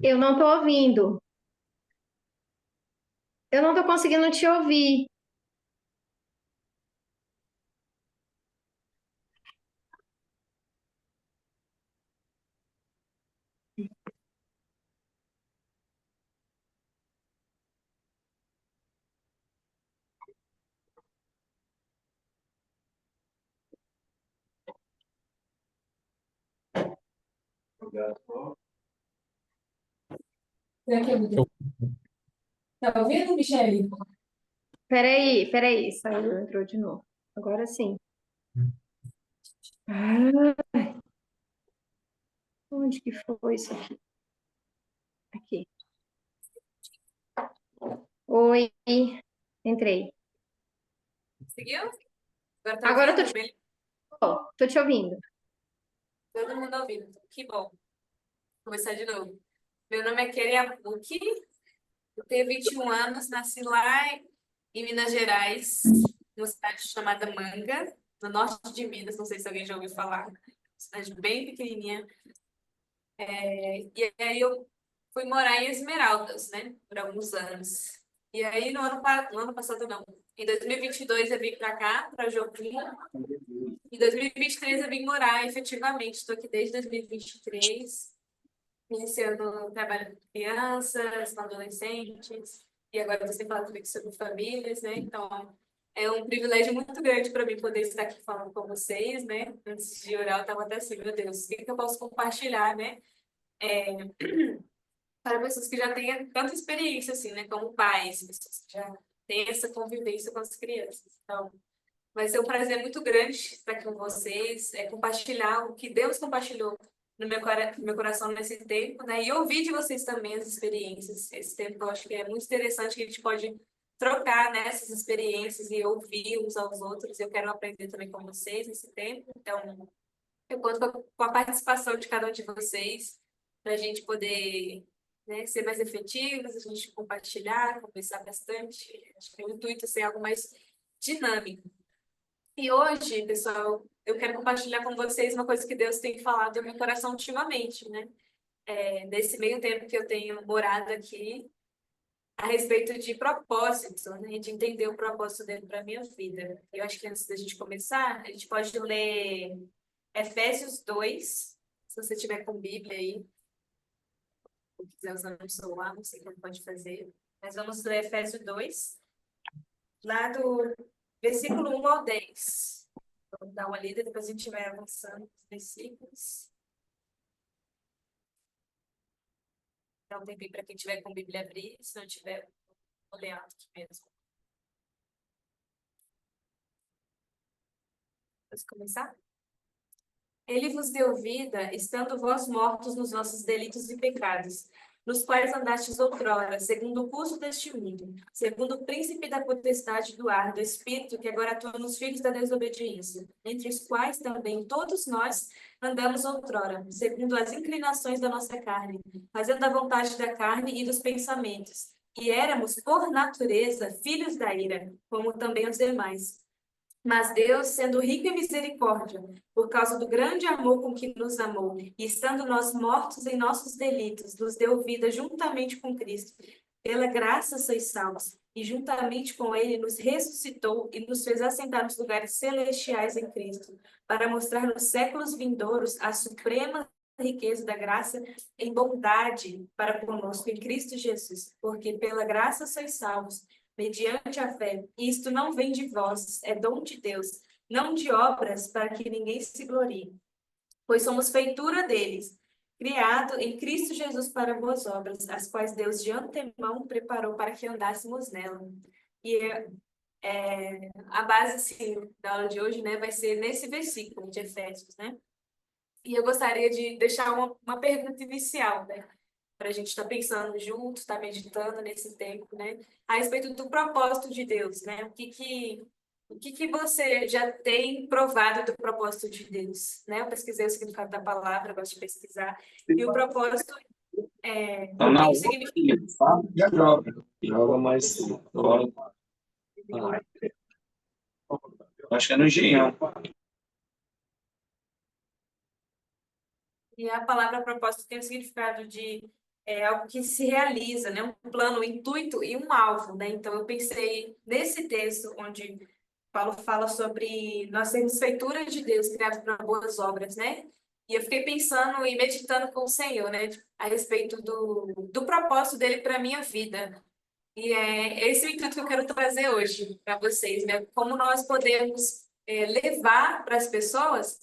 Eu não tô ouvindo. Eu não tô conseguindo te ouvir. Será que é muito? Tá ouvindo, Michele? Peraí, peraí. Saiu, entrou de novo. Agora sim. Ah, onde que foi isso aqui? Aqui. Oi, entrei. Conseguiu? Agora tá Agora eu ouvindo? tô te ouvindo. Todo mundo ouvindo. Que bom. Vou começar de novo. Meu nome é Keria Pucci, eu tenho 21 anos, nasci lá em Minas Gerais, numa cidade chamada Manga, no norte de Minas, não sei se alguém já ouviu falar. Cidade bem pequenininha. E aí eu fui morar em Esmeraldas, né, por alguns anos. E aí no ano passado não, em 2022 eu vim para cá, para Joinville. Em 2023 eu vim morar efetivamente, estou aqui desde 2023, iniciando um trabalho com crianças, com adolescentes, e agora você fala também sobre famílias, né? Então, é um privilégio muito grande para mim poder estar aqui falando com vocês, né? Antes de orar, eu estava até assim, meu Deus, o que eu posso compartilhar, né? Para pessoas que já têm tanta experiência, assim, né? Como pais, pessoas que já têm essa convivência com as crianças. Então, vai ser um prazer muito grande estar aqui com vocês, compartilhar o que Deus compartilhou no meu coração nesse tempo, né? E ouvir de vocês também as experiências. Esse tempo eu acho que é muito interessante que a gente pode trocar, né, essas experiências e ouvir uns aos outros. Eu quero aprender também com vocês nesse tempo. Então, eu conto com a participação de cada um de vocês para a gente poder, né, ser mais efetivos, a gente compartilhar, conversar bastante. Acho que o intuito é ser algo mais dinâmico. E hoje, pessoal, eu quero compartilhar com vocês uma coisa que Deus tem falado no meu coração ultimamente, né? Nesse meio tempo que eu tenho morado aqui, a respeito de propósito, né? De entender o propósito dele para a minha vida. Eu acho que antes da gente começar, a gente pode ler Efésios 2, se você tiver com Bíblia aí, ou quiser usar no celular, não sei como pode fazer. Mas vamos ler Efésios 2, lá do versículo 1 ao 10. Vamos dar uma lida, depois a gente vai avançando os versículos. Dá um tempinho para quem tiver com Bíblia abrir, se não tiver, vou ler aqui mesmo. Vamos começar? Ele vos deu vida, estando vós mortos nos nossos delitos e pecados, nos quais andastes outrora, segundo o curso deste mundo, segundo o príncipe da potestade do ar, do espírito que agora atua nos filhos da desobediência, entre os quais também todos nós andamos outrora, segundo as inclinações da nossa carne, fazendo a vontade da carne e dos pensamentos. E éramos, por natureza, filhos da ira, como também os demais. Mas Deus, sendo rico em misericórdia, por causa do grande amor com que nos amou, e estando nós mortos em nossos delitos, nos deu vida juntamente com Cristo. Pela graça sois salvos, e juntamente com Ele nos ressuscitou e nos fez assentar nos lugares celestiais em Cristo, para mostrar nos séculos vindouros a suprema riqueza da graça em bondade para conosco em Cristo Jesus, porque pela graça sois salvos mediante a fé. E isto não vem de vós, é dom de Deus, não de obras, para que ninguém se glorie. Pois somos feitura deles, criado em Cristo Jesus para boas obras, as quais Deus de antemão preparou para que andássemos nela. E a base, assim, da aula de hoje, né, vai ser nesse versículo de Efésios, né? E eu gostaria de deixar uma pergunta inicial, né? Para a gente estar pensando junto, estar meditando nesse tempo, né? A respeito do propósito de Deus, né? O que que você já tem provado do propósito de Deus, né? Eu pesquisei o significado da palavra, gosto de pesquisar. E o propósito Tá na tem o outra, significado. sabe? Já joga. Joga mais fora. Acho que é no Engenhão. E a palavra propósito tem o significado de é algo que se realiza, né? Um plano, um intuito e um alvo, né? Então, eu pensei nesse texto onde Paulo fala sobre nós sermos feitura de Deus, criados para boas obras, né? E eu fiquei pensando e meditando com o Senhor, né? A respeito do propósito dele para a minha vida. E é esse o intuito que eu quero trazer hoje para vocês, né? Como nós podemos levar para as pessoas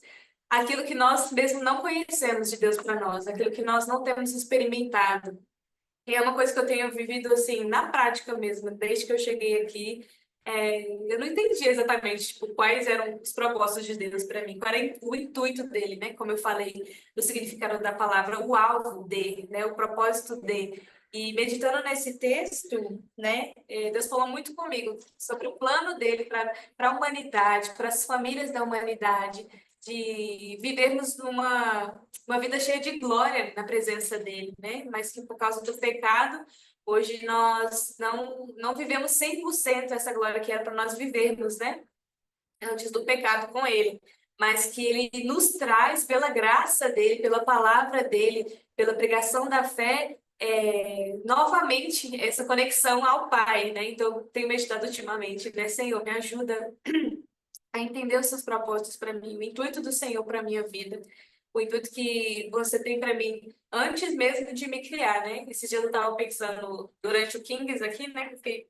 aquilo que nós mesmo não conhecemos de Deus para nós, aquilo que nós não temos experimentado. E é uma coisa que eu tenho vivido assim na prática mesmo, desde que eu cheguei aqui. Eu não entendi exatamente tipo, quais eram os propósitos de Deus para mim, qual era o intuito dele, né? Como eu falei, do significado da palavra, o alvo dele, né? O propósito dele. E meditando nesse texto, né, Deus falou muito comigo sobre o plano dele para a humanidade, para as famílias da humanidade, de vivermos uma vida cheia de glória na presença dele, né? Mas que por causa do pecado, hoje nós não vivemos 100% essa glória que era para nós vivermos, né? Antes do pecado com ele. Mas que ele nos traz, pela graça dele, pela palavra dele, pela pregação da fé, novamente essa conexão ao Pai, né? Então, eu tenho meditado ultimamente, né? Senhor, me ajuda a entender os seus propósitos para mim, o intuito do Senhor para minha vida, o intuito que você tem para mim antes mesmo de me criar, né? Esses dias eu estava pensando durante o Kings aqui, né? Porque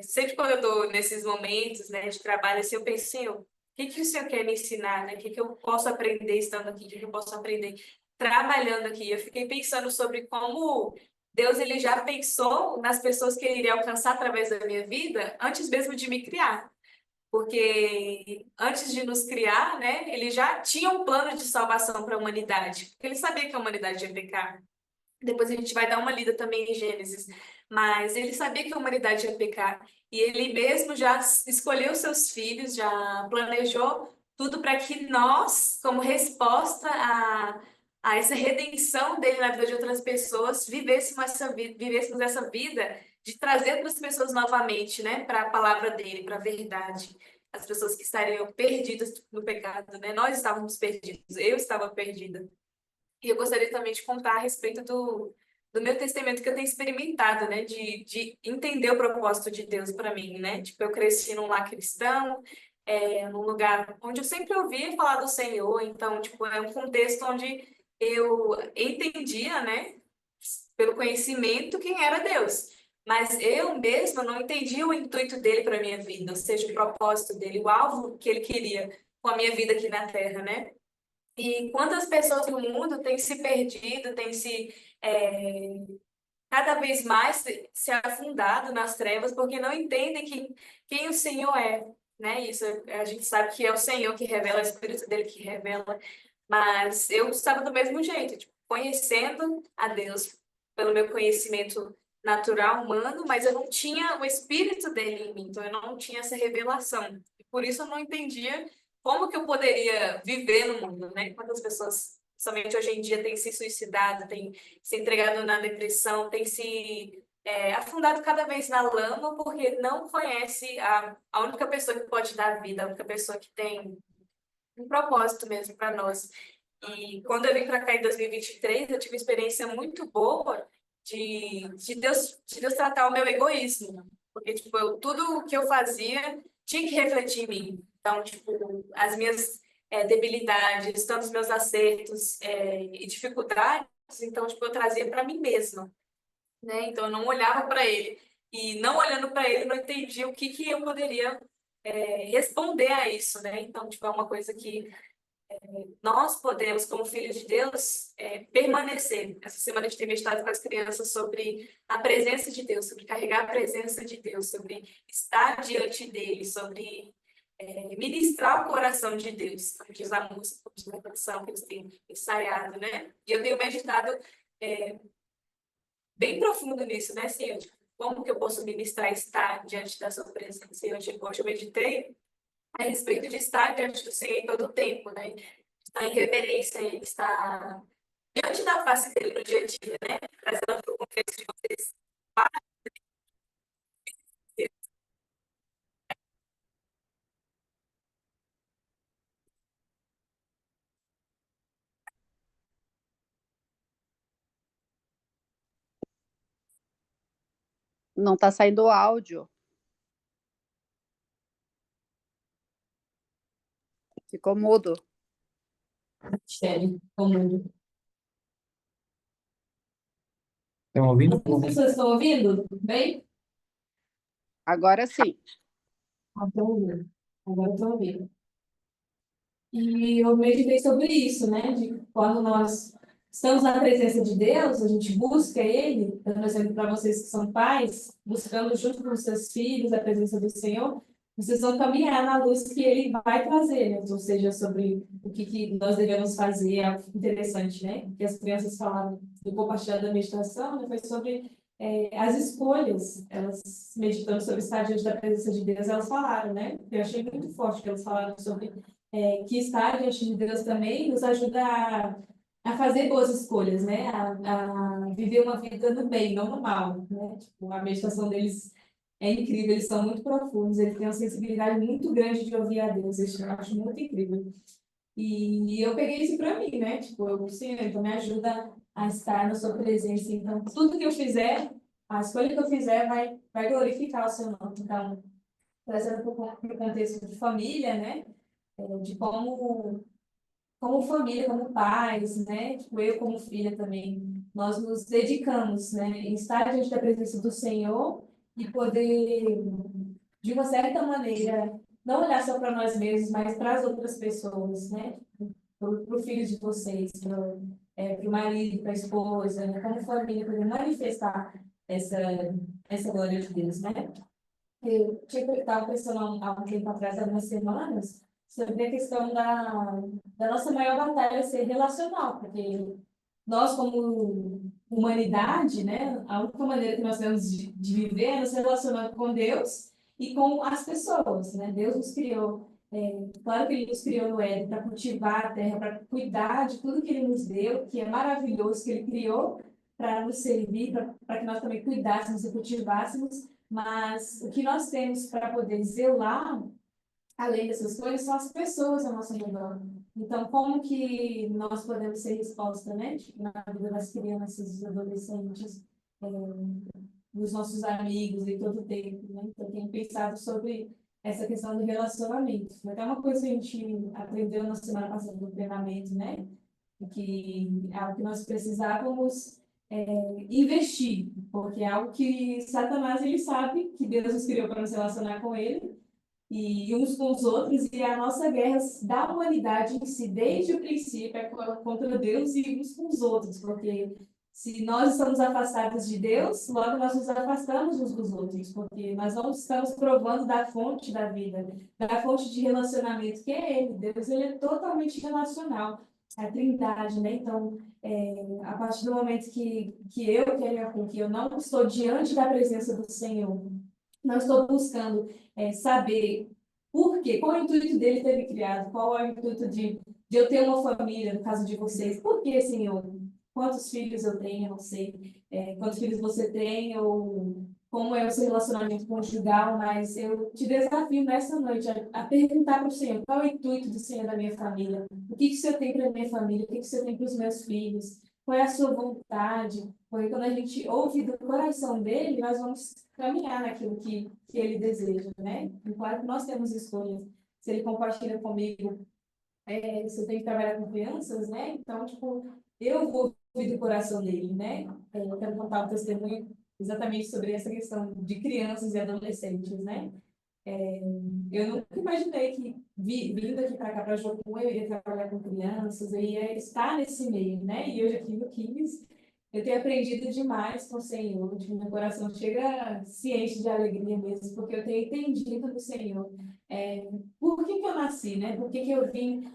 sempre quando eu estou nesses momentos, né, de trabalho, assim, eu penso, Senhor, o que que o Senhor quer me ensinar, né? O que que eu posso aprender estando aqui? O que que eu posso aprender trabalhando aqui? Eu fiquei pensando sobre como Deus ele já pensou nas pessoas que ele iria alcançar através da minha vida antes mesmo de me criar. Porque antes de nos criar, né, ele já tinha um plano de salvação para a humanidade. Porque ele sabia que a humanidade ia pecar. Depois a gente vai dar uma lida também em Gênesis. Mas ele sabia que a humanidade ia pecar. E ele mesmo já escolheu seus filhos, já planejou tudo para que nós, como resposta a essa redenção dele na vida de outras pessoas, vivêssemos essa vida de trazer para as pessoas novamente, né, para a palavra dele, para a verdade. As pessoas que estariam perdidas no pecado, né? Nós estávamos perdidos, eu estava perdida. E eu gostaria também de contar a respeito do meu testemunho que eu tenho experimentado, né? De entender o propósito de Deus para mim, né? Tipo, eu cresci num lar cristão, num lugar onde eu sempre ouvia falar do Senhor. Então, tipo, é um contexto onde eu entendia, né? Pelo conhecimento, quem era Deus. Mas eu mesma não entendia o intuito dele para minha vida, ou seja, o propósito dele, o alvo que ele queria com a minha vida aqui na Terra, né? E quantas pessoas no mundo têm se perdido, têm cada vez mais se afundado nas trevas, porque não entendem quem o Senhor é, né? Isso a gente sabe que é o Senhor que revela, é o Espírito dele que revela, mas eu estava do mesmo jeito, tipo, conhecendo a Deus pelo meu conhecimento natural, humano, mas eu não tinha o Espírito dele em mim, então eu não tinha essa revelação. E por isso eu não entendia como que eu poderia viver no mundo, né? Quantas pessoas, somente hoje em dia, têm se suicidado, têm se entregado na depressão, têm se afundado cada vez na lama porque não conhece a única pessoa que pode dar vida, a única pessoa que tem um propósito mesmo para nós. E quando eu vim para cá em 2023, eu tive uma experiência muito boa de Deus tratar o meu egoísmo. Porque, tipo, tudo o que eu fazia tinha que refletir em mim. Então, tipo, as minhas debilidades, tanto os meus acertos e dificuldades, então, tipo, eu trazia para mim mesma, né? Então, eu não olhava para ele. E não olhando para ele, eu não entendia o que que eu poderia responder a isso, né? Então, tipo, é uma coisa que nós podemos, como filhos de Deus, permanecer. Essa semana a gente tem meditado com as crianças sobre a presença de Deus, sobre carregar a presença de Deus, sobre estar diante dele, sobre ministrar o coração de Deus, como diz a música, como diz a canção que eles têm ensaiado, né? E eu tenho meditado bem profundo nisso, né, Senhor? Como que eu posso ministrar e estar diante da sua presença? E hoje eu meditei a respeito de estar diante do Senhor em todo o tempo, né? Estar em reverência, estar diante da face dele no dia a dia, né? Trazendo para o contexto de vocês. Não está saindo o áudio. Ficou mudo. Sério, como... Estão ouvindo? As pessoas estão ouvindo? Bem? Agora sim. Estão ouvindo. Agora estão ouvindo. E eu meditei sobre isso, né? De quando nós estamos na presença de Deus, a gente busca Ele, dando exemplo para vocês que são pais, buscando junto com os seus filhos a presença do Senhor, vocês vão caminhar na luz que Ele vai trazer, né? Ou seja, sobre o que nós devemos fazer. É algo interessante, né? Que as crianças falaram do compartilhar da meditação, né? Foi sobre as escolhas. Elas, meditando sobre estar diante da presença de Deus, elas falaram, né? Eu achei muito forte que elas falaram sobre que estar diante de Deus também nos ajuda a fazer boas escolhas, né? A viver uma vida no bem, não no mal, né? Tipo, a meditação deles é incrível, eles são muito profundos, eles têm uma sensibilidade muito grande de ouvir a Deus, isso eu acho muito incrível. E eu peguei isso para mim, né? Tipo, Senhor, então me ajuda a estar na sua presença. Então, tudo que eu fizer, a escolha que eu fizer vai glorificar o seu nome. Então, trazendo para o contexto de família, né? De como família, como pais, né? Tipo, eu como filha também, nós nos dedicamos, né? Em estar diante da presença do Senhor e poder, de uma certa maneira, não olhar só para nós mesmos, mas para as outras pessoas, né? Para o filho de vocês, para o marido, para a esposa, né? Como família, poder manifestar essa glória de Deus, né? Eu estava pensando há um tempo atrás, há algumas semanas, sobre a questão da nossa maior batalha ser relacional, porque nós, como humanidade, né, a única maneira que nós temos de viver é nos relacionando com Deus e com as pessoas, né? Deus nos criou, claro que Ele nos criou no Éden para cultivar a terra, para cuidar de tudo que Ele nos deu, que é maravilhoso, que Ele criou para nos servir, para que nós também cuidássemos e cultivássemos, mas o que nós temos para poder zelar, além dessas coisas, são as pessoas ao nosso redor. Então, como que nós podemos ser resposta, né, na vida das crianças, dos adolescentes, dos nossos amigos e todo o tempo, né? Então, eu tenho pensado sobre essa questão do relacionamento. Foi até uma coisa que a gente aprendeu na semana passada no treinamento, né? Que é algo que nós precisávamos investir, porque é algo que Satanás ele sabe que Deus nos criou para nos relacionar com ele e uns com os outros, e a nossa guerra da humanidade em si, desde o princípio, é contra Deus e uns com os outros, porque se nós estamos afastados de Deus, logo nós nos afastamos uns dos outros, porque nós não estamos provando da fonte da vida, da fonte de relacionamento, que é Ele. Deus, ele é totalmente relacional, a Trindade, né? Então, a partir do momento que eu não estou diante da presença do Senhor, não estou buscando saber por quê, qual é o intuito dele ter me criado, qual é o intuito de eu ter uma família, no caso de vocês, por que, Senhor? Quantos filhos eu tenho, eu não sei, quantos filhos você tem, ou como é o seu relacionamento conjugal, mas eu te desafio nessa noite a perguntar para o Senhor, qual é o intuito do Senhor da minha família? O que o Senhor tem para a minha família? O que o Senhor tem para os meus filhos? Qual é a sua vontade? Porque quando a gente ouve do coração dele, nós vamos caminhar naquilo que ele deseja, né? E claro que nós temos escolhas. Se ele compartilha comigo, se eu tenho que trabalhar com crianças, né? Então, tipo, eu vou ouvir do coração dele, né? Eu quero contar um testemunho exatamente sobre essa questão de crianças e adolescentes, né? Eu nunca imaginei que, vindo aqui para cá, para Jocum, eu iria trabalhar com crianças, eu ia estar nesse meio, né? E hoje aqui no Kings, eu tenho aprendido demais com o Senhor, de meu coração chega ciente de alegria mesmo, porque eu tenho entendido do Senhor. Por que eu nasci, né? Por que eu vim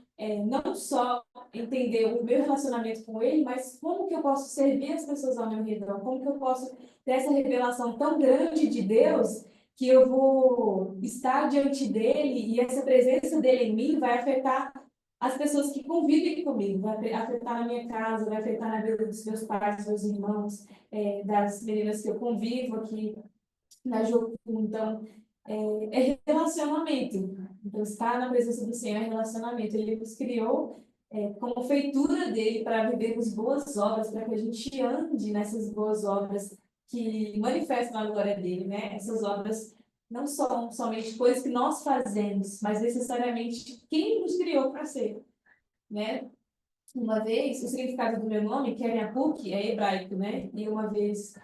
não só entender o meu relacionamento com Ele, mas como que eu posso servir as pessoas ao meu redor? Como que eu posso ter essa revelação tão grande de Deus que eu vou estar diante dele e essa presença dele em mim vai afetar as pessoas que convivem comigo, vai afetar na minha casa, vai afetar na vida dos meus pais, dos meus irmãos, das meninas que eu convivo aqui na Jocum. Então, é relacionamento. Então, estar na presença do Senhor é relacionamento. Ele nos criou como feitura dele para vivermos boas obras, para que a gente ande nessas boas obras que manifestam a glória dele, né? Essas obras não são somente coisas que nós fazemos, mas necessariamente quem nos criou para ser, né? Uma vez, o significado do meu nome, Keriapuk, é hebraico, né? E uma vez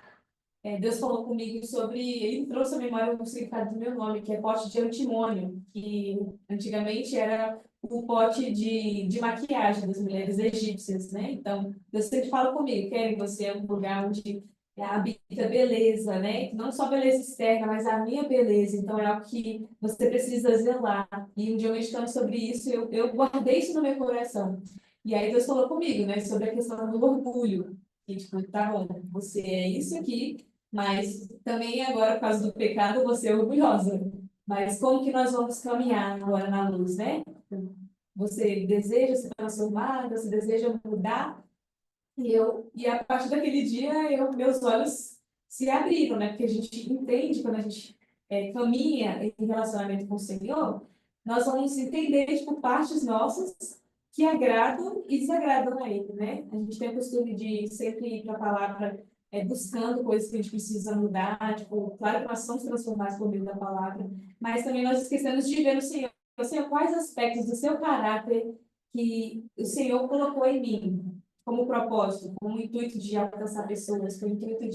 Deus falou comigo sobre, ele trouxe à memória o significado do meu nome, que é pote de antimônio, que antigamente era o pote de maquiagem das mulheres egípcias, né? Então, Deus sempre fala comigo, Keren, você é um lugar onde habita beleza, né? Não só beleza externa, mas a minha beleza. Então, é algo que você precisa zelar. E um dia eu meditando sobre isso, eu guardei isso no meu coração. E aí Deus falou comigo, né, sobre a questão do orgulho. E, tipo, tá bom, você é isso aqui, mas também agora, por causa do pecado, você é orgulhosa. Mas como que nós vamos caminhar agora na luz, né? Você deseja se transformar, você deseja mudar, e a partir daquele dia, meus olhos se abriram, né? Porque a gente entende, quando a gente caminha em relacionamento com o Senhor, nós vamos entender, tipo, partes nossas que agradam e desagradam a Ele, né? A gente tem o costume de sempre ir para a palavra buscando coisas que a gente precisa mudar, tipo, claro que nós somos transformados por meio da palavra, mas também nós esquecemos de ver no Senhor, Senhor, quais aspectos do seu caráter que o Senhor colocou em mim, como propósito, como intuito de alcançar pessoas, com o intuito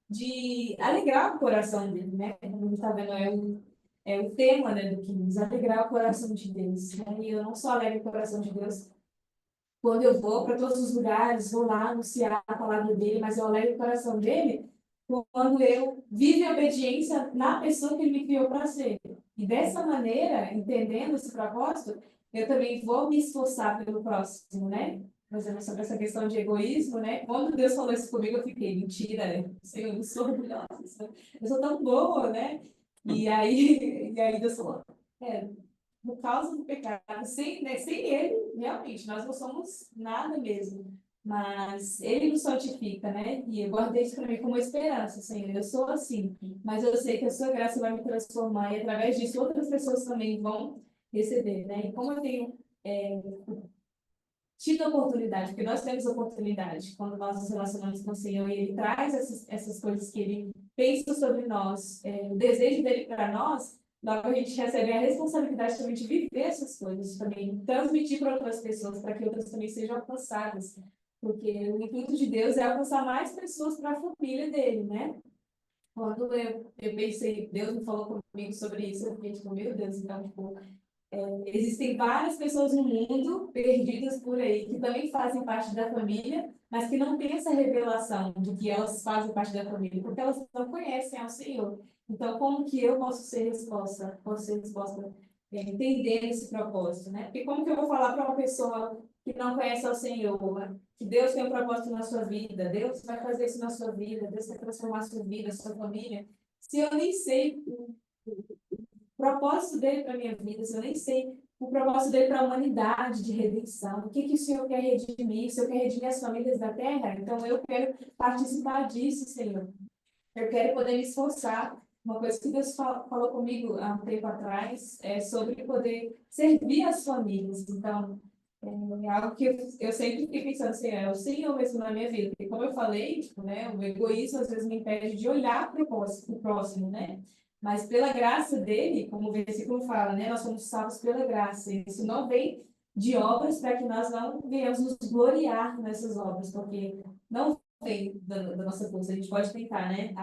de alegrar o coração dele, né? Como a gente está vendo, é o tema, né, do que diz, alegrar o coração de Deus, né? E eu não só alegro o coração de Deus quando eu vou para todos os lugares, vou lá anunciar a palavra dele, mas eu alegro o coração dele quando eu vivo em obediência na pessoa que ele me criou para ser. E dessa maneira, entendendo esse propósito, eu também vou me esforçar pelo próximo, né? Fazendo sobre essa questão de egoísmo, né? Quando Deus falou isso comigo, eu fiquei, mentira, né? Senhor, eu não sou orgulhosa, eu sou tão boa, né? E aí Deus falou, por causa do pecado, sem ele, realmente, nós não somos nada mesmo. Mas ele nos santifica, né? E eu guardei isso para mim como esperança, Senhor. Eu sou assim, mas eu sei que a sua graça vai me transformar e através disso outras pessoas também vão receber, né? E como eu tenho tido oportunidade, porque nós temos oportunidade quando nós nos relacionamos com o Senhor e Ele traz essas coisas que Ele pensa sobre nós, o desejo dele para nós, logo a gente recebe a responsabilidade também de viver essas coisas, também transmitir para outras pessoas, para que outras também sejam alcançadas, porque o intuito de Deus é alcançar mais pessoas para a família dele, né? Quando eu pensei, Deus me falou comigo sobre isso, eu fiquei tipo, meu Deus, então, tipo, existem várias pessoas no mundo perdidas por aí que também fazem parte da família, mas que não têm essa revelação de que elas fazem parte da família, porque elas não conhecem ao Senhor. Então, como que eu posso ser resposta? Posso ser resposta entendendo esse propósito, né? Porque como que eu vou falar para uma pessoa que não conhece ao Senhor, que Deus tem um propósito na sua vida, Deus vai fazer isso na sua vida, Deus vai transformar a sua vida, a sua família, se eu nem sei propósito dele para a minha vida, se eu nem sei o propósito dele para a humanidade de redenção, o que o Senhor quer redimir, se eu quero redimir as famílias da terra, então eu quero participar disso, Senhor. Eu quero poder me esforçar. Uma coisa que Deus falou comigo há um tempo atrás é sobre poder servir as famílias. Então, é algo que eu sempre fiquei pensando assim, é o Senhor mesmo na minha vida. Porque como eu falei, tipo, né, o egoísmo às vezes me impede de olhar para o próximo, né? Mas pela graça dele, como o versículo fala, né, nós somos salvos pela graça. Isso não vem de obras para que nós não venhamos nos gloriar nessas obras, porque não vem da nossa força. A gente pode tentar, né?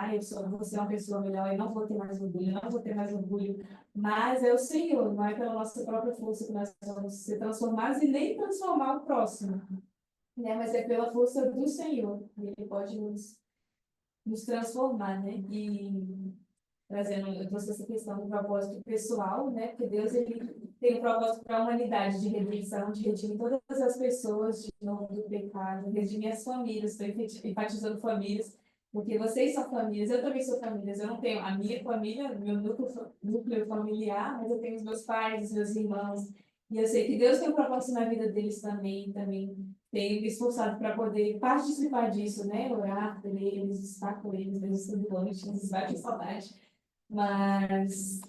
Vou ser uma pessoa melhor, eu não vou ter mais orgulho, eu não vou ter mais orgulho. Mas é o Senhor, não é pela nossa própria força que nós vamos ser transformados e nem transformar o próximo, né? Mas é pela força do Senhor. E Ele pode nos transformar, né? E eu trouxe essa questão do propósito pessoal, né? Porque Deus ele tem um propósito para a humanidade de redenção, de redimir todas as pessoas de novo do pecado, redimir as famílias. Estou enfatizando famílias, porque vocês são famílias, eu também sou famílias. Eu não tenho a minha família, meu núcleo familiar, mas eu tenho os meus pais, os meus irmãos. E eu sei que Deus tem um propósito na vida deles também. Tenho me esforçado para poder participar disso, né? Orar por eles, estar com eles, mesmo sendo longe, às vezes bate saudade. Mas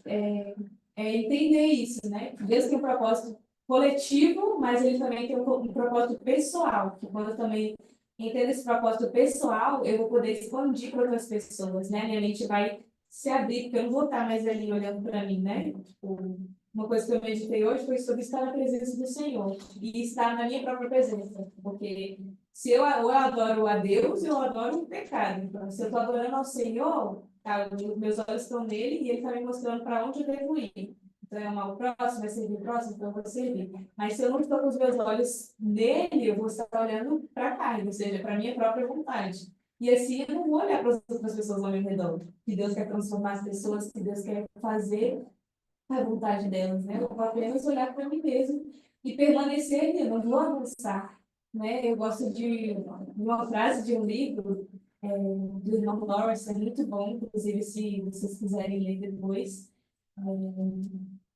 entender isso, né? Deus tem um propósito coletivo, mas ele também tem um propósito pessoal, que quando eu também entendo esse propósito pessoal, eu vou poder expandir para outras pessoas, né? Minha mente vai se abrir, porque eu não vou estar mais ali olhando para mim, né? Tipo, uma coisa que eu meditei hoje foi sobre estar na presença do Senhor e estar na minha própria presença, porque se eu, ou eu adoro a Deus, eu adoro o pecado. Então, se eu estou adorando ao Senhor, tá, meus olhos estão nele e ele está me mostrando para onde eu devo ir. Então, é amar o próximo, vai servir o próximo, então eu vou servir. Mas se eu não estou com os meus olhos nele, eu vou estar olhando para cá, ou seja, para a minha própria vontade. E assim eu não vou olhar para as outras pessoas ao meu redor. Que Deus quer transformar as pessoas, que Deus quer fazer a vontade delas, né? Eu vou apenas olhar para mim mesmo e permanecer ali, eu não vou avançar, né? Eu gosto de uma frase de um livro do irmão Lawrence, é muito bom, inclusive se vocês quiserem ler depois.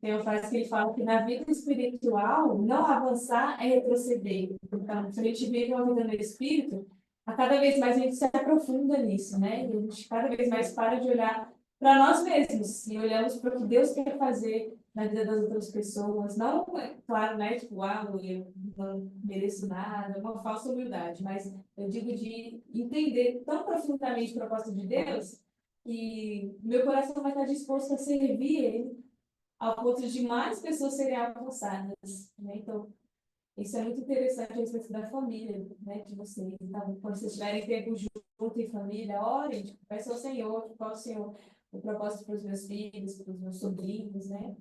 Tem uma frase que ele fala que na vida espiritual, não avançar é retroceder. Então, se a gente vive uma vida no espírito, a cada vez mais a gente se aprofunda nisso, né? E a gente cada vez mais para de olhar para nós mesmos e olhamos para o que Deus quer fazer na vida das outras pessoas. Não, é claro, né? Tipo, eu não mereço nada, é uma falsa humildade, mas eu digo de entender tão profundamente o propósito de Deus que meu coração vai estar disposto a servir Ele ao ponto de mais pessoas serem alcançadas, né? Então, isso é muito interessante a respeito da família, né, de vocês. Então, quando vocês tiverem tempo junto em família, orem, tipo, peçam ao Senhor, qual o Senhor, o propósito para os meus filhos, para os meus sobrinhos, né?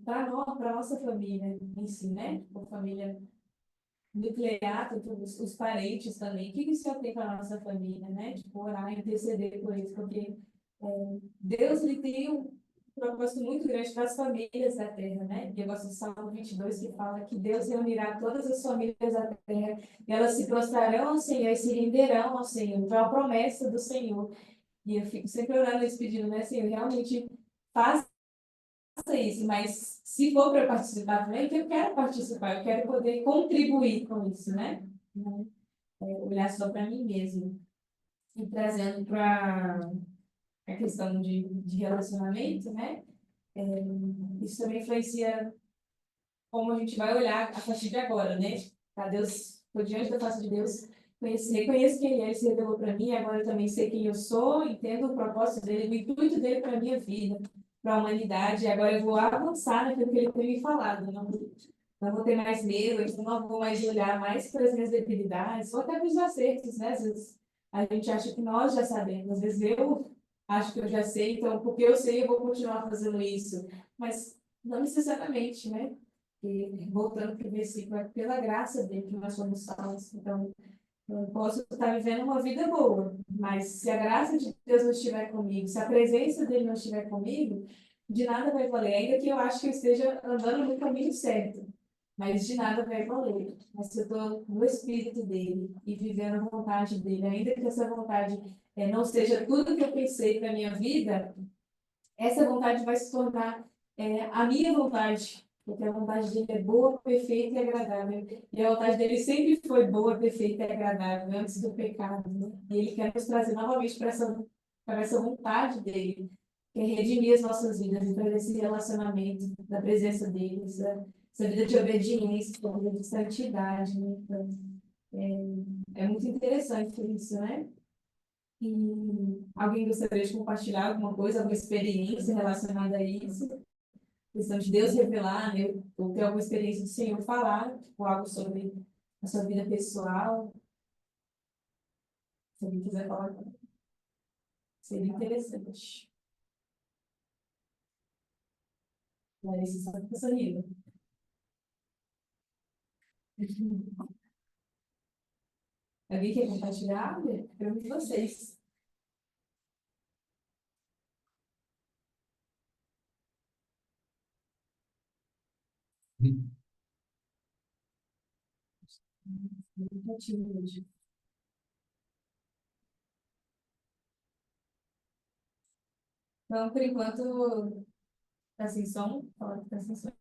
Para a nossa família em si, né? Tipo, família nuclear, tanto os parentes também. O que que o Senhor tem para a nossa família, né? Tipo, orar, interceder por eles, porque Deus, ele tem um propósito muito grande para as famílias da terra, né? E eu gosto do Salmo 22, que fala que Deus reunirá todas as famílias da terra e elas se prostrarão ao Senhor e se renderão ao Senhor. Então, é a promessa do Senhor. E eu fico sempre orando e pedindo, né, Senhor, realmente faça isso, mas se for para participar também, que eu quero participar, eu quero poder contribuir com isso, né? Não olhar só para mim mesmo. E trazendo para a questão de relacionamento, né? Isso também influencia como a gente vai olhar a partir de agora, né? Tá, Deus, estou diante da face de Deus, reconheço quem Ele é, Ele se revelou para mim, agora eu também sei quem eu sou, entendo o propósito dele, o intuito dele para a minha vida, para a humanidade, e agora eu vou avançar naquilo que Ele tem me falado, não vou ter mais medo, eu não vou mais olhar mais para as minhas debilidades, ou até para os acertos, né? Às vezes a gente acha que nós já sabemos, às vezes eu acho que eu já sei, então porque eu sei eu vou continuar fazendo isso, mas não necessariamente, né? E voltando para o versículo, é pela graça dele que nós somos salvos. Então, eu posso estar vivendo uma vida boa, mas se a graça de Deus não estiver comigo, se a presença dele não estiver comigo, de nada vai valer. Ainda que eu acho que eu esteja andando no caminho certo, mas de nada vai valer. Mas se eu estou no espírito dele e vivendo a vontade dele, ainda que essa vontade não seja tudo que eu pensei para a minha vida, essa vontade vai se tornar a minha vontade, porque a vontade dele é boa, perfeita e agradável. E a vontade dele sempre foi boa, perfeita e agradável, antes do pecado, né? E ele quer nos trazer novamente para essa vontade dele, quer redimir as nossas vidas e trazer esse relacionamento da presença dele, essa vida de obediência, essa vida de santidade, né? Então, é muito interessante isso, né? E alguém gostaria de compartilhar alguma coisa, alguma experiência relacionada a isso? Questão de Deus revelar, né? Ou ter alguma experiência do Senhor falar, tipo, algo sobre a sua vida pessoal. Se alguém quiser falar, seria interessante. Larissa, só fica sorrindo. Alguém quer compartilhar? Eu vi vocês. Muito ativo hoje. Então, por enquanto, tá sem som, falando que tá sem som.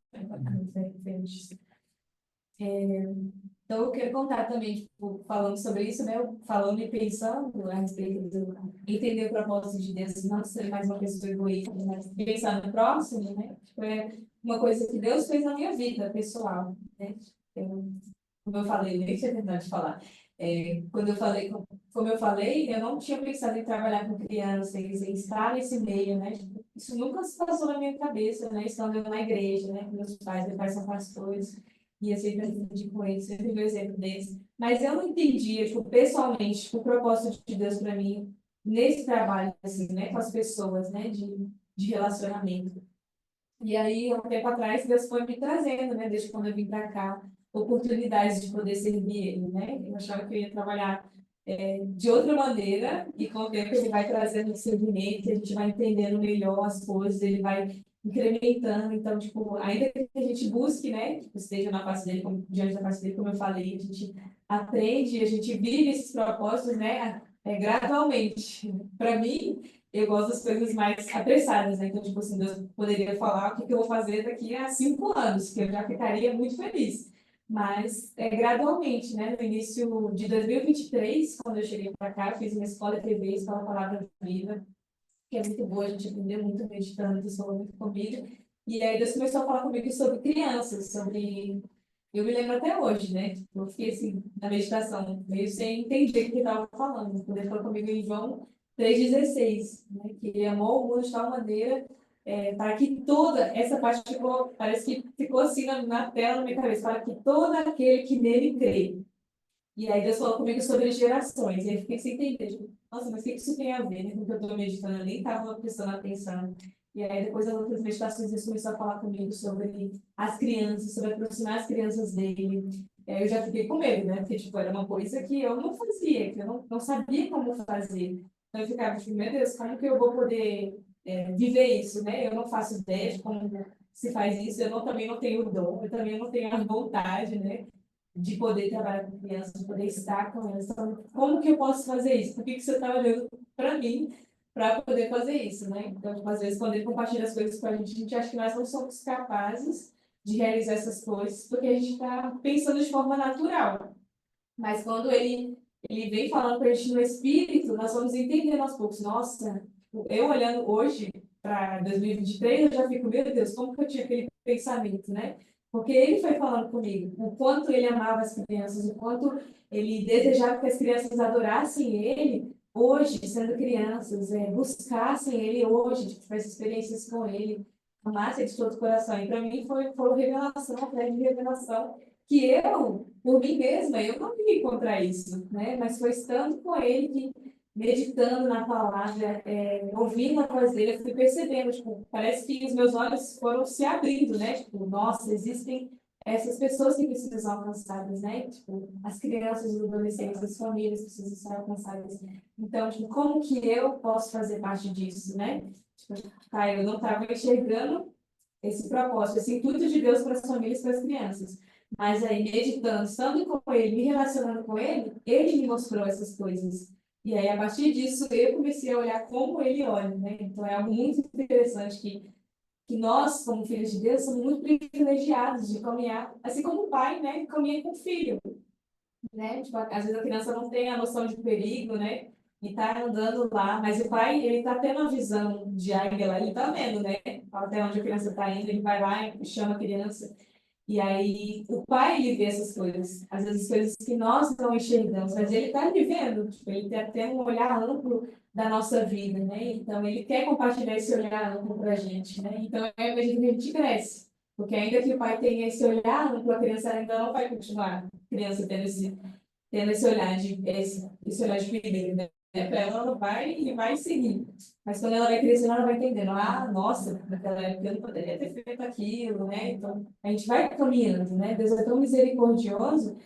Então, eu quero contar também, tipo, falando sobre isso, né? Falando e pensando a respeito do entender o propósito de Deus, não ser mais uma pessoa egoísta, mas pensar no próximo, né? Tipo, é uma coisa que Deus fez na minha vida pessoal, né? Como eu falei, nem tinha terminado de falar. Quando eu falei, como eu falei, eu não tinha pensado em trabalhar com crianças, em estar nesse meio, né? Tipo, isso nunca se passou na minha cabeça, né? Estando eu na igreja, né? Com meus pais são pastores, e eu sempre aprendi com eles, sempre vi o exemplo deles. Mas eu não entendia, tipo, pessoalmente, tipo, o propósito de Deus para mim nesse trabalho, assim, né? Com as pessoas, né? De relacionamento. E aí, um tempo atrás, Deus foi me trazendo, né? Desde quando eu vim para cá, oportunidades de poder servir Ele, né? Eu achava que eu ia trabalhar de outra maneira, e com o tempo Ele vai trazendo o servimento, a gente vai entendendo melhor as coisas, Ele vai incrementando. Então, tipo, ainda que a gente busque, né? Tipo, esteja na face dele, como, diante da face dele, como eu falei, a gente aprende, a gente vive esses propósitos, né? Gradualmente. Para mim, eu gosto das coisas mais apressadas, né? Então, tipo assim, Deus poderia falar o que que eu vou fazer daqui a 5 anos, que eu já ficaria muito feliz. Mas gradualmente, né? No início de 2023, quando eu cheguei para cá, eu fiz uma escola de TV, Escola Palavra Viva, que é muito boa, a gente aprendeu muito meditando, Deus falou muito comigo. E aí Deus começou a falar comigo sobre crianças, sobre... Eu me lembro até hoje, né? Tipo, eu fiquei assim, na meditação, meio sem entender o que ele estava falando. Quando ele falou comigo em João 3,16, né? Que ele amou o mundo de tal maneira para que toda essa parte ficou, parece que ficou assim na tela na minha cabeça, para que todo aquele que nele crê. E aí Deus falou comigo sobre gerações. E aí eu fiquei sem entender. Tipo, nossa, mas o que isso tem a ver, né? Com o que eu estou meditando, eu nem estava prestando atenção. E aí depois das outras meditações, Deus começou a falar comigo sobre as crianças, sobre aproximar as crianças dele. E aí eu já fiquei com medo, né? Porque, tipo, era uma coisa que eu não fazia, que eu não sabia como fazer. Então eu ficava, tipo, meu Deus, como que eu vou poder viver isso, né? Eu não faço ideia de como se faz isso, também não tenho o dom, eu também não tenho a vontade, né? De poder trabalhar com crianças, de poder estar com elas. Então, como que eu posso fazer isso? Por que que você está olhando para mim para poder fazer isso, né? Então, tipo, às vezes, quando ele compartilha as coisas com a gente acha que nós não somos capazes de realizar essas coisas, porque a gente está pensando de forma natural. Mas quando ele vem falando para a gente no espírito, nós vamos entendendo aos poucos. Nossa, eu olhando hoje para 2023, eu já fico, meu Deus, como que eu tinha aquele pensamento, né? Porque ele foi falando comigo, o quanto ele amava as crianças, o quanto ele desejava que as crianças adorassem ele hoje, sendo crianças, buscassem ele hoje, de tivesse experiências com ele, amassem de todo o coração. E para mim foi revelação, atrás de revelação, que eu, por mim mesma, eu não me encontrar isso, né? Mas foi estando com ele que, meditando na palavra, ouvindo a voz dele, eu fui percebendo, tipo, parece que os meus olhos foram se abrindo, né? Tipo, nossa, existem essas pessoas que precisam ser alcançadas, né? Tipo, as crianças, os adolescentes, as famílias precisam ser alcançadas. Então, tipo, como que eu posso fazer parte disso, né? Tipo, tá, eu não estava enxergando esse propósito, esse intuito de Deus para as famílias e para as crianças. Mas aí, meditando, estando com ele, me relacionando com ele, ele me mostrou essas coisas. E aí, a partir disso, eu comecei a olhar como ele olha, né? Então, é algo muito interessante que nós, como filhos de Deus, somos muito privilegiados de caminhar, assim como o pai, né? Caminha com o filho, né? Tipo, às vezes a criança não tem a noção de perigo, né? E tá andando lá, mas o pai, ele tá tendo a visão de águia lá, ele tá vendo, né? Até onde a criança tá indo, ele vai lá e chama a criança. E aí, o pai, ele vê essas coisas, às vezes coisas que nós não enxergamos, mas ele está vivendo, tipo, ele tem até um olhar amplo da nossa vida, né? Então, ele quer compartilhar esse olhar amplo para a gente, né? Então, é a medida que a gente cresce, porque ainda que o pai tenha esse olhar amplo, a criança ainda não vai continuar, a criança tendo esse olhar esse olhar de perigo, né? Para ela vai e vai seguir. Mas quando ela vai crescendo, ela vai entendendo. Ah, nossa, naquela época eu não poderia ter feito aquilo, né? Então, a gente vai caminhando, né? Deus é tão misericordioso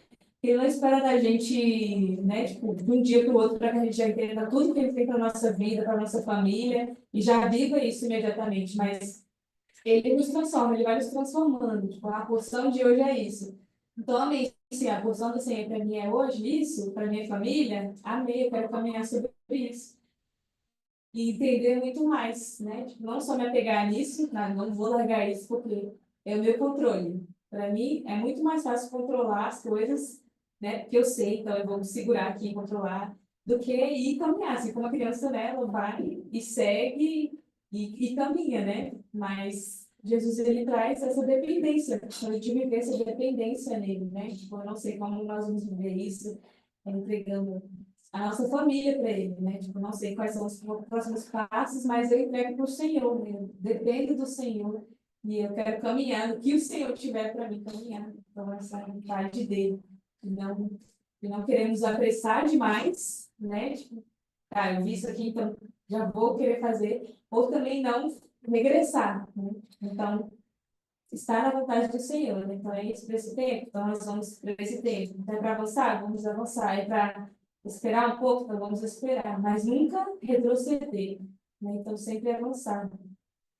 que ele não espera da gente, né? Tipo, de um dia para o outro, para que a gente já entenda tudo que ele tem para nossa vida, para nossa família, e já viva isso imediatamente. Mas ele nos transforma, ele vai nos transformando. Tipo, a porção de hoje é isso. Então, amém. Sim, a porção do Senhor para mim é hoje isso, para minha família, amém. Eu quero caminhar sobre isso. E entender muito mais, né? Tipo, não só me apegar nisso, tá? Não vou largar isso porque é o meu controle. Para mim, é muito mais fácil controlar as coisas, né? Porque eu sei, então eu vou me segurar aqui e controlar, do que ir caminhar. Assim como a criança, né? Ela vai e segue e caminha, né? Mas Jesus, ele traz essa dependência, a gente viver essa dependência nele, né? Tipo, eu não sei como nós vamos viver isso, entregando a nossa família para Ele, né? Tipo, não sei quais são os próximos passos, mas eu entrego para o Senhor, né? Eu dependo do Senhor e eu quero caminhar no que o Senhor tiver para mim caminhar. Então, essa é a vontade dele. E não queremos apressar demais, né? Tipo, eu vi isso aqui, então já vou querer fazer. Ou também não regressar, né? Então, estar na vontade do Senhor, né? Então, é isso para esse tempo. Então, nós vamos para esse tempo. Então, é para avançar? Vamos avançar. É para esperar um pouco? Então, vamos esperar. Mas nunca retroceder, né? Então, sempre avançar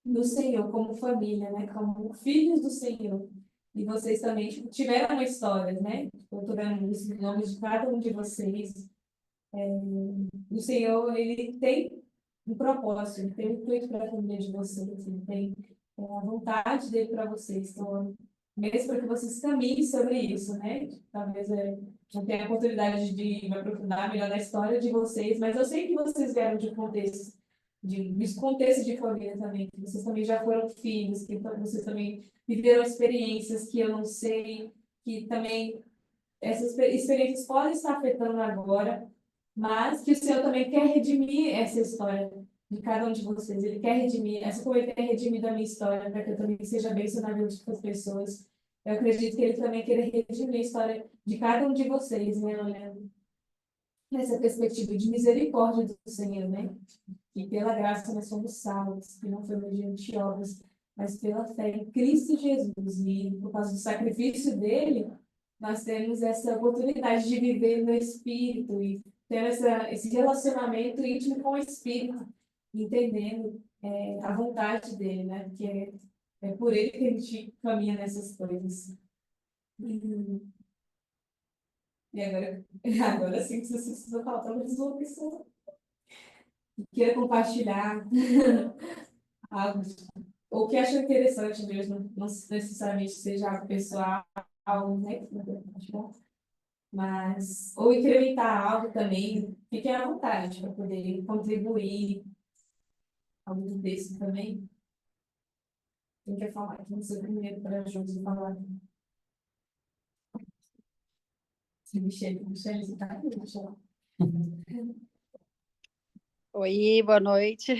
no Senhor, como família, né? Como filhos do Senhor. E vocês também tipo, tiveram uma história, né? Eu estou dando os nomes de cada um de vocês. O Senhor, ele tem um propósito, ele tem um intuito para a família de vocês, ele tem a vontade dele para vocês. Então, mesmo para que vocês caminhem sobre isso, né? Talvez não tenha a oportunidade de me aprofundar melhor na história de vocês, mas eu sei que vocês vieram de contexto, de contexto de família também, que vocês também já foram filhos, que vocês também viveram experiências que eu não sei, que também essas experiências podem estar afetando agora, mas que o Senhor também quer redimir essa história de cada um de vocês. Ele quer redimir, assim como Ele quer redimir da minha história, para que eu também seja bênção na vida de outras pessoas. Eu acredito que Ele também quer redimir a história de cada um de vocês, né, olhando nessa perspectiva de misericórdia do Senhor, né? E pela graça nós somos salvos, que não foi mediante obras, mas pela fé em Cristo Jesus. E por causa do sacrifício dele, nós temos essa oportunidade de viver no Espírito e ter esse relacionamento íntimo com o Espírito, entendendo a vontade dele, né? Porque é por ele que a gente caminha nessas coisas. E agora, agora sim, se vocês precisam falar, talvez uma pessoa que queira compartilhar algo, ou que acha interessante mesmo, não necessariamente seja algo pessoal, né? Que não tem compartilhar. Mas, ou incrementar algo também, fiquem à vontade para poder contribuir algo do texto também. Quem quer falar? Quem ser o primeiro para juntos falar? Michele, você está aqui, Michele? Oi, boa noite.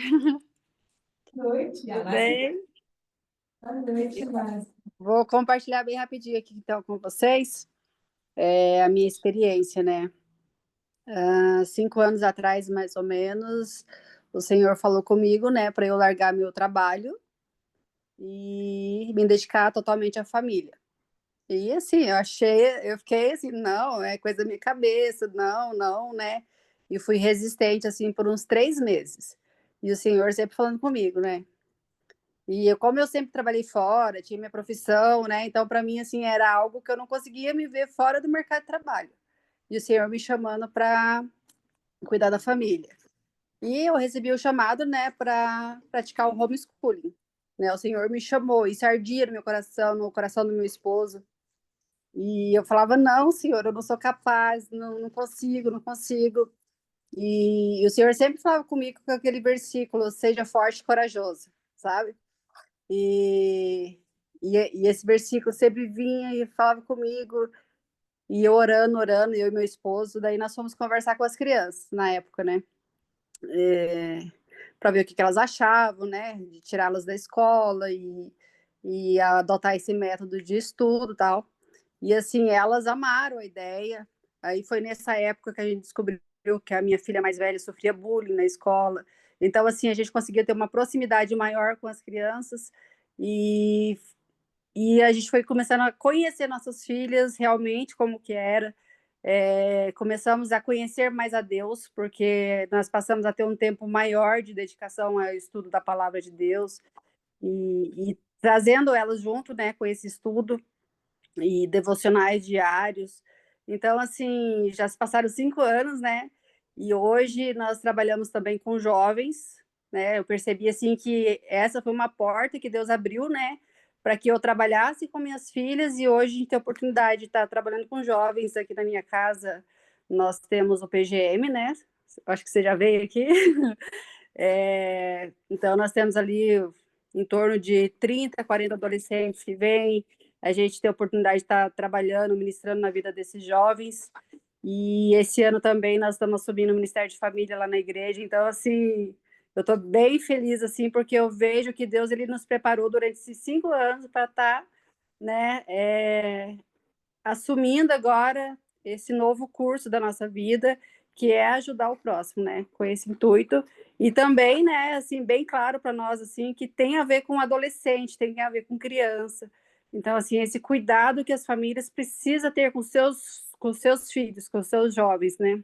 Boa noite, Tudo bem? Boa noite, Márcia. Vou compartilhar bem rapidinho aqui, então, com vocês, a minha experiência, né? 5 anos atrás, mais ou menos, o Senhor falou comigo, né, para eu largar meu trabalho e me dedicar totalmente à família. E assim, eu fiquei assim, não, é coisa da minha cabeça, não, não, né? E fui resistente, assim, por uns 3 meses. E o Senhor sempre falando comigo, né? E como eu sempre trabalhei fora, tinha minha profissão, né? Então, para mim, assim, era algo que eu não conseguia me ver fora do mercado de trabalho. E o Senhor me chamando para cuidar da família. E eu recebi o chamado, né, para praticar o homeschooling. Né? O Senhor me chamou, isso ardia no meu coração, no coração do meu esposo. E eu falava, não, Senhor, eu não sou capaz, não, não consigo, não consigo. E o Senhor sempre falava comigo com aquele versículo, seja forte e corajoso, sabe? E, e esse versículo sempre vinha e falava comigo, e eu orando, orando, eu e meu esposo, daí nós fomos conversar com as crianças na época, né? Para ver o que elas achavam, né? De tirá-las da escola e adotar esse método de estudo e tal. E assim, elas amaram a ideia. Aí foi nessa época que a gente descobriu que a minha filha mais velha sofria bullying na escola. Então, assim, a gente conseguia ter uma proximidade maior com as crianças e, e a gente foi começando a conhecer nossas filhas realmente como que era. Começamos a conhecer mais a Deus, porque nós passamos a ter um tempo maior de dedicação ao estudo da palavra de Deus e trazendo elas junto, né, com esse estudo e devocionais diários. Então, assim, já se passaram 5 anos, né? E hoje nós trabalhamos também com jovens, né? Eu percebi, assim, que essa foi uma porta que Deus abriu, né? Para que eu trabalhasse com minhas filhas e hoje a gente tem a oportunidade de estar trabalhando com jovens aqui na minha casa. Nós temos o PGM, né? Acho que você já veio aqui. Então, nós temos ali em torno de 30, 40 adolescentes que vêm. A gente tem a oportunidade de estar trabalhando, ministrando na vida desses jovens. E esse ano também nós estamos assumindo o Ministério de Família lá na igreja. Então, assim, eu estou bem feliz, assim, porque eu vejo que Deus ele nos preparou durante esses 5 anos para estar, né, assumindo agora esse novo curso da nossa vida, que é ajudar o próximo, né, com esse intuito. E também, né, assim, bem claro para nós, assim, que tem a ver com adolescente, tem a ver com criança. Então, assim, esse cuidado que as famílias precisam ter com seus filhos, com seus jovens, né,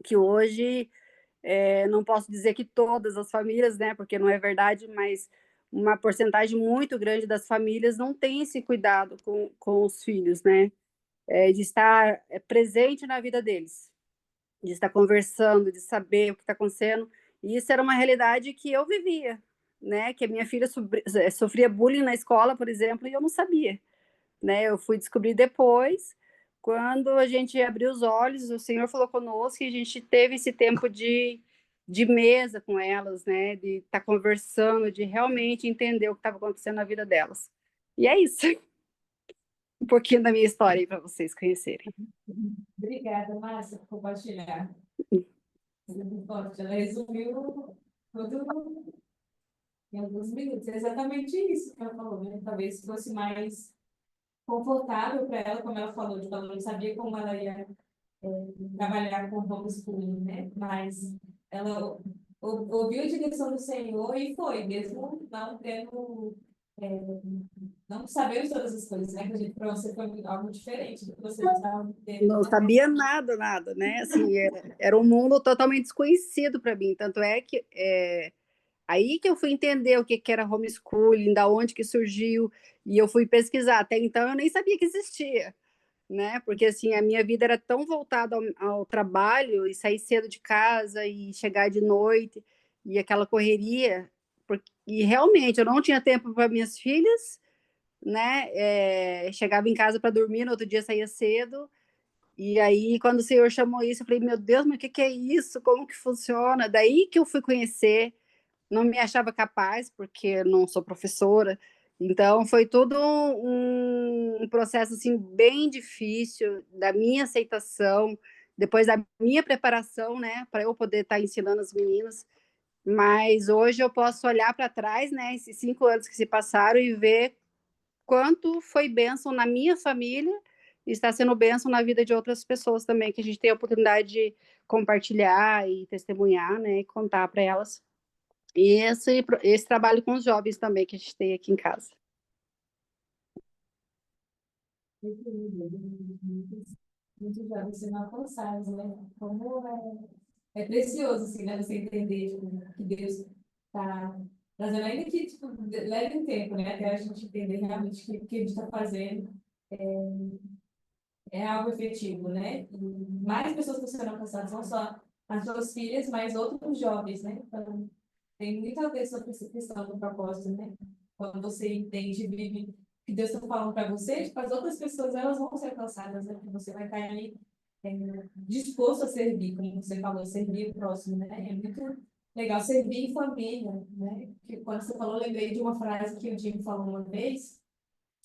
que hoje, não posso dizer que todas as famílias, né, porque não é verdade, mas uma porcentagem muito grande das famílias não tem esse cuidado com os filhos, né, de estar presente na vida deles, de estar conversando, de saber o que está acontecendo. E isso era uma realidade que eu vivia, né? Que a minha filha sofria bullying na escola, por exemplo, e eu não sabia, né? Eu fui descobrir depois, quando a gente abriu os olhos, o Senhor falou conosco e a gente teve esse tempo de mesa com elas, né? De estar conversando, de realmente entender o que estava acontecendo na vida delas. E é isso, um pouquinho da minha história aí para vocês conhecerem. Obrigada, Márcia, por compartilhar. Ela resumiu tudo em alguns minutos. É exatamente isso que ela falou, né? Talvez fosse mais confortável para ela, como ela falou, de que ela não sabia como ela ia trabalhar com homeschooling, né? Mas ela ouviu a direção do Senhor e foi, mesmo não tendo, não sabendo todas as coisas, né? Que para você foi algo diferente do que você estava tendo. Não sabia nada, nada, né? Assim, era um mundo totalmente desconhecido para mim. Tanto é que aí que eu fui entender o que era homeschooling, da onde que surgiu, e eu fui pesquisar. Até então eu nem sabia que existia, né? Porque assim, a minha vida era tão voltada ao trabalho e sair cedo de casa e chegar de noite e aquela correria, e realmente eu não tinha tempo para minhas filhas, né? Chegava em casa para dormir, no outro dia saía cedo. E aí, quando o Senhor chamou isso, eu falei, meu Deus, mas o que é isso? Como que funciona? Daí que eu fui conhecer, não me achava capaz, porque não sou professora. Então, foi todo um processo, assim, bem difícil, da minha aceitação, depois da minha preparação, né, para eu poder estar ensinando as meninas. Mas hoje eu posso olhar para trás, né, esses 5 anos que se passaram e ver quanto foi bênção na minha família e está sendo bênção na vida de outras pessoas também, que a gente tem a oportunidade de compartilhar e testemunhar, né, e contar para elas. E esse trabalho com os jovens também que a gente tem aqui em casa. Muitos jovens sendo alcançados, né? Como é precioso, assim, né? Você entender tipo, que Deus está trazendo, ainda que tipo, leve um tempo, né? Até a gente entender realmente que o que a gente está fazendo é algo efetivo, né? E mais pessoas estão sendo alcançadas, não só as suas filhas, mas outros jovens, né? Então, tem muito a ver sobre essa questão do propósito, né? Quando você entende e vive o que Deus está falando para você, tipo, as outras pessoas elas vão ser alcançadas, né? Porque você vai estar ali disposto a servir, como você falou, servir o próximo, né? É muito legal servir em família, né? Que quando você falou, eu lembrei de uma frase que o Jim falou uma vez,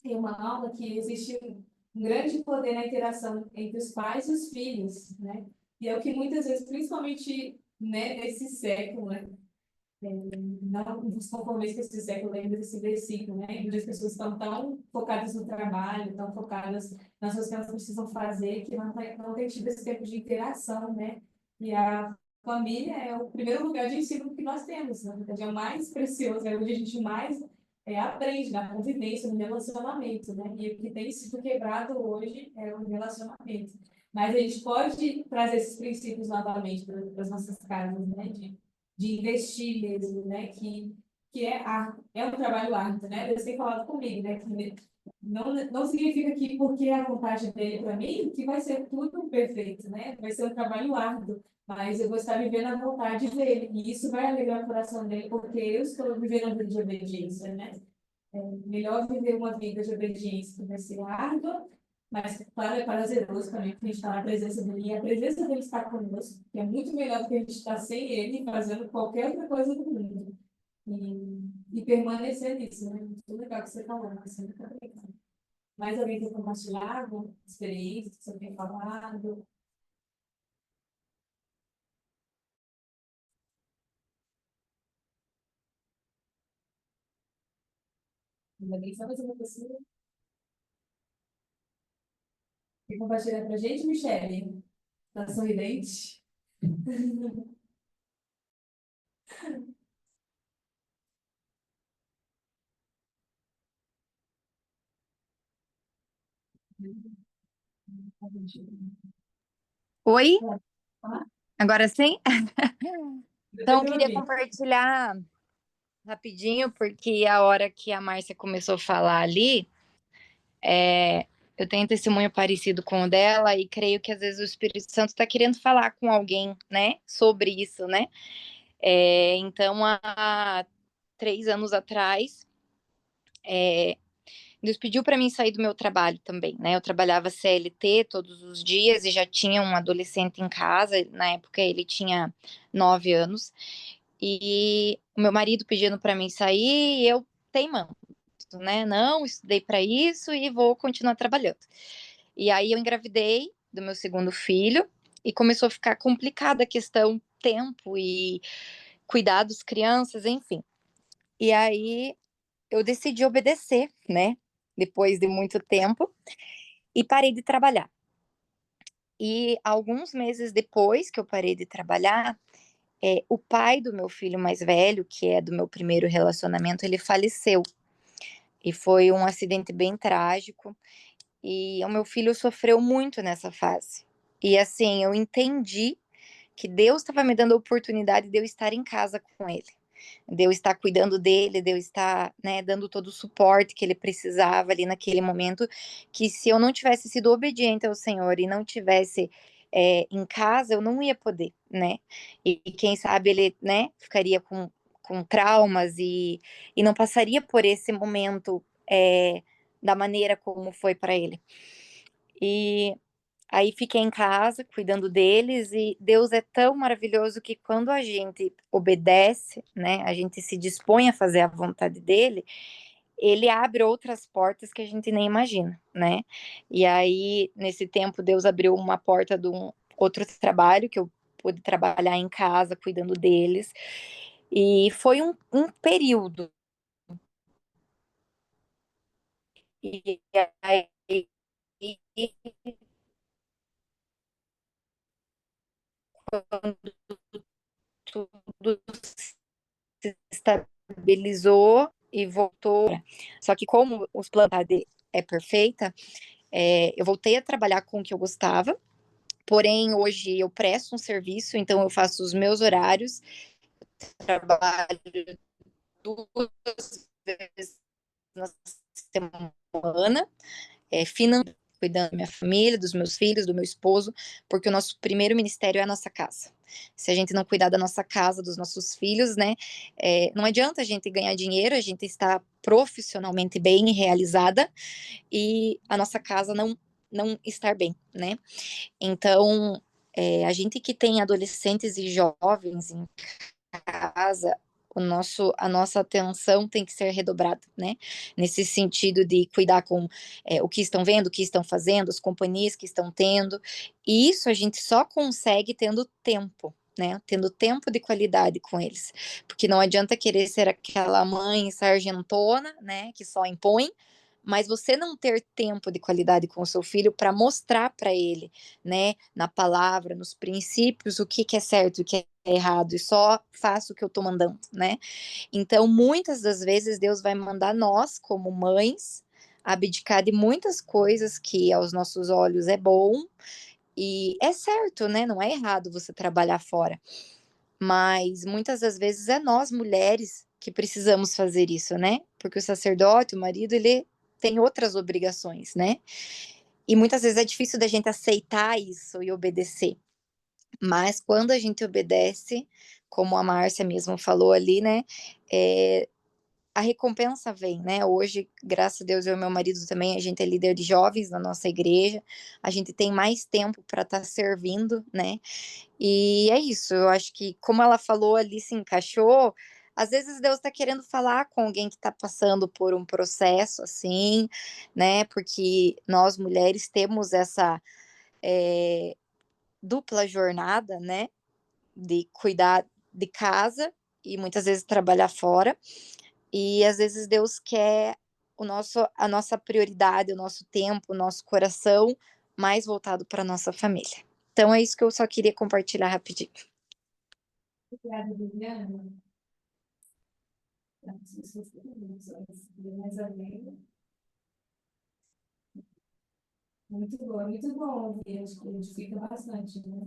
em uma aula, que existe um grande poder na interação entre os pais e os filhos, né? E é o que muitas vezes, principalmente né, nesse século, né? Não nos conformes que esse século lembra desse versículo, né? Onde as pessoas estão tão focadas no trabalho, tão focadas nas coisas que elas precisam fazer, que não tem tido esse tempo de interação, né? E a família é o primeiro lugar de ensino que nós temos, na verdade, é o mais precioso, é onde a gente mais aprende na convivência, no relacionamento, né? E o que tem sido quebrado hoje é o relacionamento. Mas a gente pode trazer esses princípios novamente para as nossas casas, né? De investir mesmo, né? Que é um trabalho árduo, né? Deus tem falado comigo, né? Que não significa que porque é a vontade dele para mim, que vai ser tudo perfeito, né? Vai ser um trabalho árduo, mas eu vou estar vivendo a vontade dele, e isso vai alegrar o coração dele, porque eu estou vivendo a vida de obediência, né? É melhor viver uma vida de obediência que vai ser árdua, mas, claro, é prazeroso também, porque a gente está na presença dele, e a presença dele está conosco, que é muito melhor do que a gente estar sem ele, fazendo qualquer outra coisa do mundo. E permanecer nisso, né? Muito legal que você falou, né? Você muito obrigada. Mais alguém tem compartilhado experiências que você tem falado? Ainda bem, só mais uma pessoa. Quer compartilhar pra gente, Michele? Tá sorridente? Oi, Ah, agora sim? deu Então, eu pra queria ouvir. compartilhar rapidinho, porque a hora que a Márcia começou a falar ali, eu tenho um testemunho parecido com o dela e creio que às vezes o Espírito Santo está querendo falar com alguém, né, sobre isso, né? Então, há 3 anos atrás, Deus pediu para mim sair do meu trabalho também, né? Eu trabalhava CLT todos os dias e já tinha um adolescente em casa, na época ele tinha 9 anos. E o meu marido pedindo para mim sair e eu teimando, né? Não, estudei para isso e vou continuar trabalhando. E aí eu engravidei do meu segundo filho e começou a ficar complicada a questão tempo e cuidar das crianças, enfim. E aí eu decidi obedecer, né? Depois de muito tempo e parei de trabalhar. E alguns meses depois que eu parei de trabalhar, o pai do meu filho mais velho, que é do meu primeiro relacionamento, ele faleceu. E foi um acidente bem trágico. E o meu filho sofreu muito nessa fase. E assim, eu entendi que Deus estava me dando a oportunidade de eu estar em casa com ele. De eu estar cuidando dele, de eu estar, né, dando todo o suporte que ele precisava ali naquele momento, que se eu não tivesse sido obediente ao Senhor e não tivesse em casa, eu não ia poder, né? E quem sabe ele, né, ficaria com traumas e não passaria por esse momento da maneira como foi para ele. E aí fiquei em casa cuidando deles e Deus é tão maravilhoso que quando a gente obedece, né, a gente se dispõe a fazer a vontade dele, ele abre outras portas que a gente nem imagina, né? E aí nesse tempo Deus abriu uma porta de um outro trabalho que eu pude trabalhar em casa cuidando deles e foi um período e aí tudo se estabilizou e voltou. Só que como os planos é perfeita, eu voltei a trabalhar com o que eu gostava, porém hoje eu presto um serviço, então eu faço os meus horários, trabalho 2 vezes na semana, cuidando da minha família, dos meus filhos, do meu esposo, porque o nosso primeiro ministério é a nossa casa. Se a gente não cuidar da nossa casa, dos nossos filhos, né, não adianta a gente ganhar dinheiro, a gente está profissionalmente bem realizada e a nossa casa não estar bem, né? Então, a gente que tem adolescentes e jovens em casa, a nossa atenção tem que ser redobrada, né? Nesse sentido de cuidar com o que estão vendo, o que estão fazendo, as companhias que estão tendo. E isso a gente só consegue tendo tempo, né? Tendo tempo de qualidade com eles. Porque não adianta querer ser aquela mãe sargentona, né? Que só impõe. Mas você não ter tempo de qualidade com o seu filho para mostrar para ele, né, na palavra, nos princípios, o que é certo e o que é errado, e só faço o que eu estou mandando, né? Então, muitas das vezes, Deus vai mandar nós, como mães, abdicar de muitas coisas que aos nossos olhos é bom e é certo, né? Não é errado você trabalhar fora, mas muitas das vezes é nós, mulheres, que precisamos fazer isso, né? Porque o sacerdote, o marido, ele tem outras obrigações, né? E muitas vezes é difícil da gente aceitar isso e obedecer. Mas quando a gente obedece, como a Márcia mesmo falou ali, né? A recompensa vem, né? Hoje, graças a Deus, eu e meu marido também, a gente é líder de jovens na nossa igreja, a gente tem mais tempo para estar servindo, né? E é isso, eu acho que, como ela falou ali, se encaixou. Às vezes Deus está querendo falar com alguém que está passando por um processo assim, né? Porque nós mulheres temos essa dupla jornada, né? De cuidar de casa e muitas vezes trabalhar fora. E às vezes Deus quer a nossa prioridade, o nosso tempo, o nosso coração mais voltado para nossa família. Então é isso que eu só queria compartilhar rapidinho. Obrigada, Viviana. Muito bom ouvir, acho que edifica bastante, né?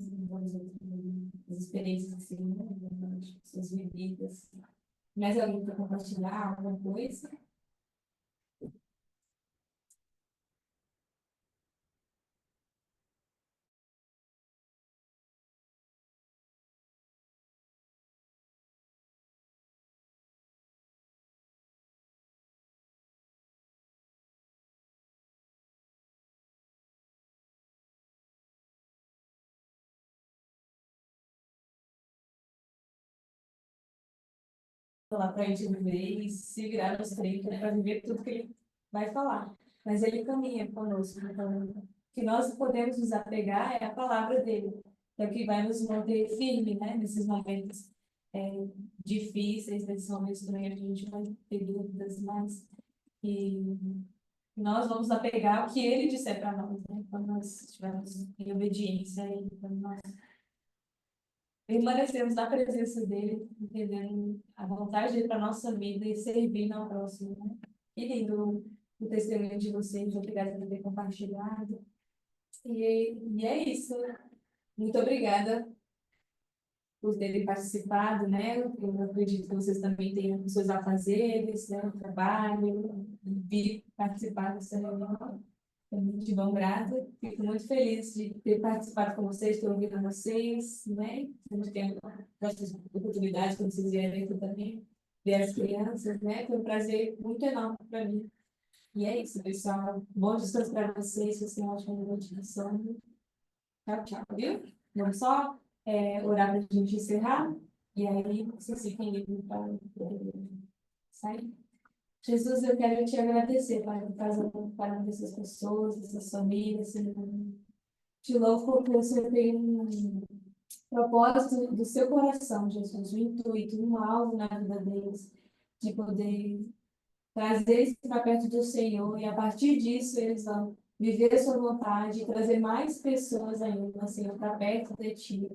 As experiências assim, né? Suas vividas. Mais alguém para compartilhar alguma coisa? Falar para a gente viver e se virar nos 30, né, para viver tudo que ele vai falar. Mas ele caminha conosco, então, o que nós podemos nos apegar é a palavra dele, é o que vai nos manter firme, né, nesses momentos difíceis, nesses momentos também que a gente vai ter dúvidas, mas que nós vamos apegar ao que ele disser para nós, né, quando nós estivermos em obediência a ele, quando nós permanecemos na presença dele, entendendo a vontade dele para a nossa vida e servindo ao próximo, né? Que lindo o testemunho de vocês, obrigada por ter compartilhado. E é isso. Muito obrigada por terem participado, né? Eu acredito que vocês também tenham os seus afazeres, né? O trabalho, e vir participar dessa reunião. De bom grado, fico muito feliz de ter participado com vocês, ter ouvido vocês, né? A gente tem essas oportunidades quando vocês vierem aqui também, ver as crianças, né? Foi um prazer muito enorme para mim. E é isso, pessoal. Bom descanso para vocês, vocês tenham uma ótima noite de sono. Tchau, tchau, viu? Vamos só orar para a gente encerrar, e aí vocês fiquem livres para sair. Jesus, eu quero te agradecer, Pai, por cada uma dessas pessoas, dessas famílias, Senhor. Te louvo porque o Senhor tem um propósito do seu coração, Jesus, um intuito, um alvo na vida deles, de poder trazer eles para perto do Senhor, e a partir disso eles vão viver a sua vontade e trazer mais pessoas ainda, Senhor, para perto de Ti.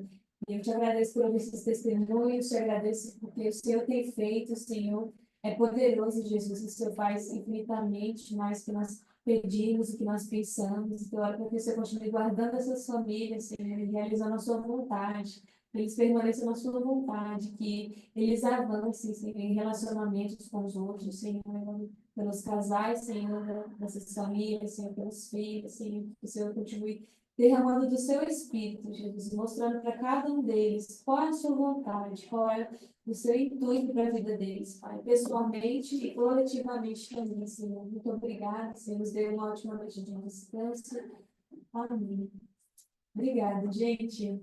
E eu te agradeço por esses testemunhos, te agradeço porque o Senhor tem feito, Senhor, é poderoso, Jesus, o Senhor faz infinitamente mais que nós pedimos, o que nós pensamos. Então, para que o Senhor continue guardando essas famílias, Senhor, e realizando a sua vontade, que eles permaneçam na sua vontade, que eles avancem, Senhor, em relacionamentos com os outros, Senhor, pelos casais, Senhor, dessas famílias, Senhor, pelos filhos, Senhor, que o Senhor continue derramando do seu Espírito, Jesus, mostrando para cada um deles qual é a sua vontade, qual é o seu intuito para a vida deles, Pai, pessoalmente e coletivamente também, Senhor. Muito obrigada, Senhor, nos dê uma ótima noite de descanso. Amém. Obrigada, gente.